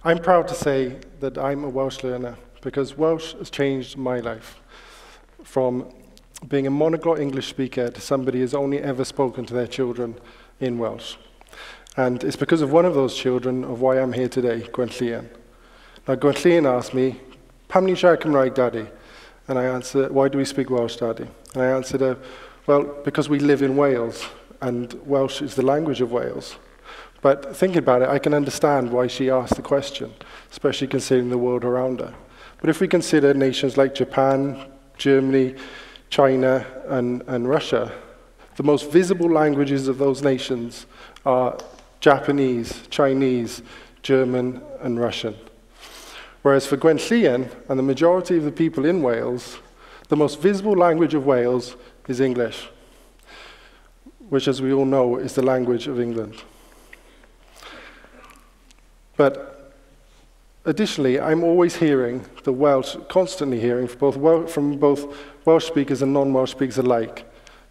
I'm proud to say that I'm a Welsh learner because Welsh has changed my life from being a monoglot English speaker to somebody who's only ever spoken to their children in Welsh. And it's because of one of those children of why I'm here today, Gwenllian. Now, Gwenllian asked me, "Pam ni'n siarad Cymraeg, Daddy?" And I answered, "Why do we speak Welsh, Daddy?" And I answered her, "Well, because we live in Wales, and Welsh is the language of Wales." But thinking about it, I can understand why she asked the question, especially considering the world around her. But if we consider nations like Japan, Germany, China, and Russia, the most visible languages of those nations are Japanese, Chinese, German, and Russian. Whereas for Gwenllian and the majority of the people in Wales, the most visible language of Wales is English, which, as we all know, is the language of England. But additionally, I'm always hearing the Welsh, constantly hearing from both Welsh speakers and non-Welsh speakers alike,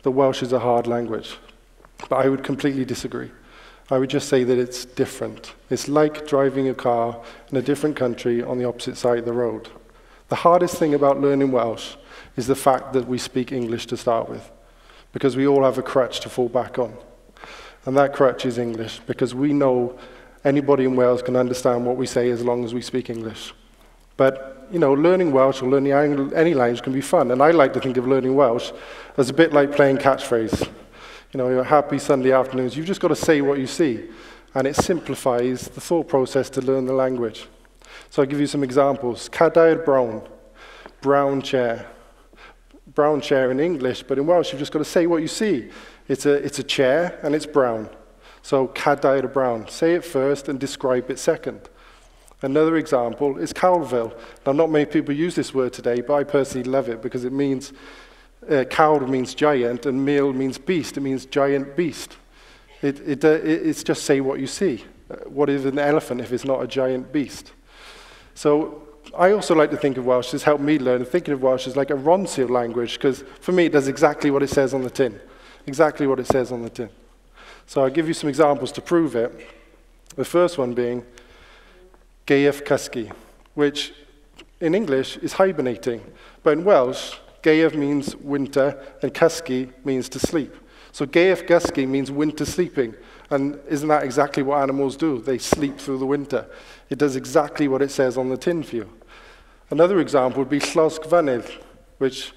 that Welsh is a hard language. But I would completely disagree. I would just say that it's different. It's like driving a car in a different country on the opposite side of the road. The hardest thing about learning Welsh is the fact that we speak English to start with, because we all have a crutch to fall back on. And that crutch is English, because we know anybody in Wales can understand what we say as long as we speak English. But, you know, learning Welsh or learning any language can be fun. And I like to think of learning Welsh as a bit like playing catchphrase. You know, your happy Sunday afternoons, you've just got to say what you see. And it simplifies the thought process to learn the language. So I'll give you some examples. Cadair brown, brown chair. Brown chair in English, but in Welsh, you've just got to say what you see. It's a chair and it's brown. So cadair brown. Say it first and describe it second. Another example is cawlfil. Now, not many people use this word today, but I personally love it because it means cawl means giant, and mil means beast. It means giant beast. It's just say what you see. What is an elephant if it's not a giant beast? So I also like to think of Welsh, this helped me learn, thinking of Welsh as like a Ronseal language, because for me it does exactly what it says on the tin. Exactly what it says on the tin. So I'll give you some examples to prove it. The first one being Gaeaf cysgu, which in English is hibernating, but in Welsh, Gaeaf means winter, and cysgu means to sleep. So Gaeaf cysgu means winter sleeping, and isn't that exactly what animals do? They sleep through the winter. It does exactly what it says on the tin for you. Another example would be Llosg Fynydd, which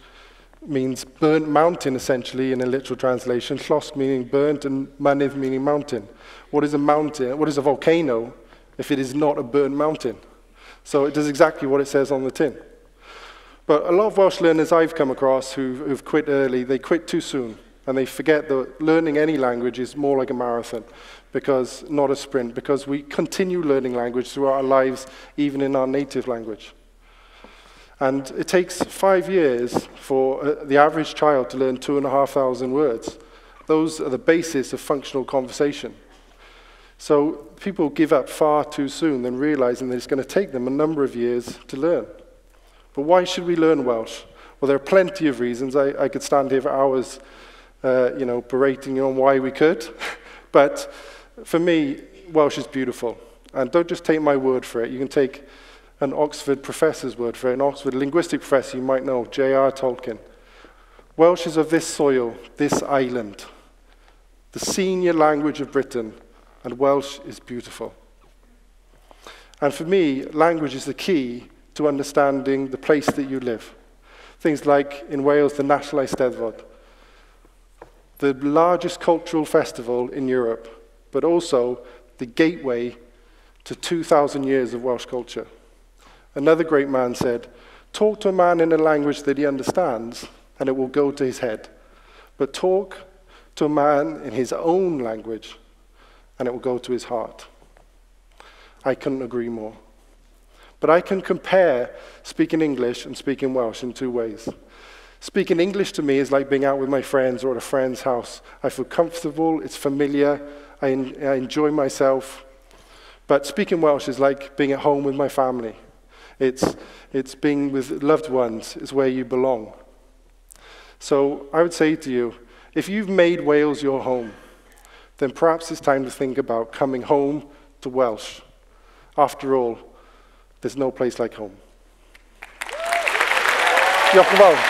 means burnt mountain, essentially, in a literal translation. Llosg meaning burnt, and Mynydd meaning mountain. What is a mountain? What is a volcano if it is not a burnt mountain? So it does exactly what it says on the tin. But a lot of Welsh learners I've come across who've quit early, they quit too soon. And they forget that learning any language is more like a marathon, because not a sprint, because we continue learning language throughout our lives, even in our native language. And it takes 5 years for the average child to learn 2,500 words. Those are the basis of functional conversation. So people give up far too soon than realizing that it's going to take them a number of years to learn. But why should we learn Welsh? Well, there are plenty of reasons. I could stand here for hours berating you on why we could. But for me, Welsh is beautiful. And don't just take my word for it. You can take an Oxford professor's word for it, an Oxford linguistic professor you might know, J.R. Tolkien. Welsh is of this soil, this island, the senior language of Britain, and Welsh is beautiful. And for me, language is the key to understanding the place that you live. Things like, in Wales, the National Eisteddfod, the largest cultural festival in Europe, but also the gateway to 2,000 years of Welsh culture. Another great man said, "Talk to a man in a language that he understands, and it will go to his head. But talk to a man in his own language, and it will go to his heart." I couldn't agree more. But I can compare speaking English and speaking Welsh in two ways. Speaking English to me is like being out with my friends or at a friend's house. I feel comfortable, it's familiar, I enjoy myself. But speaking Welsh is like being at home with my family. It's being with loved ones, it's where you belong. So I would say to you, if you've made Wales your home, then perhaps it's time to think about coming home to Welsh. After all, There's no place like home. Diolch yn fawr.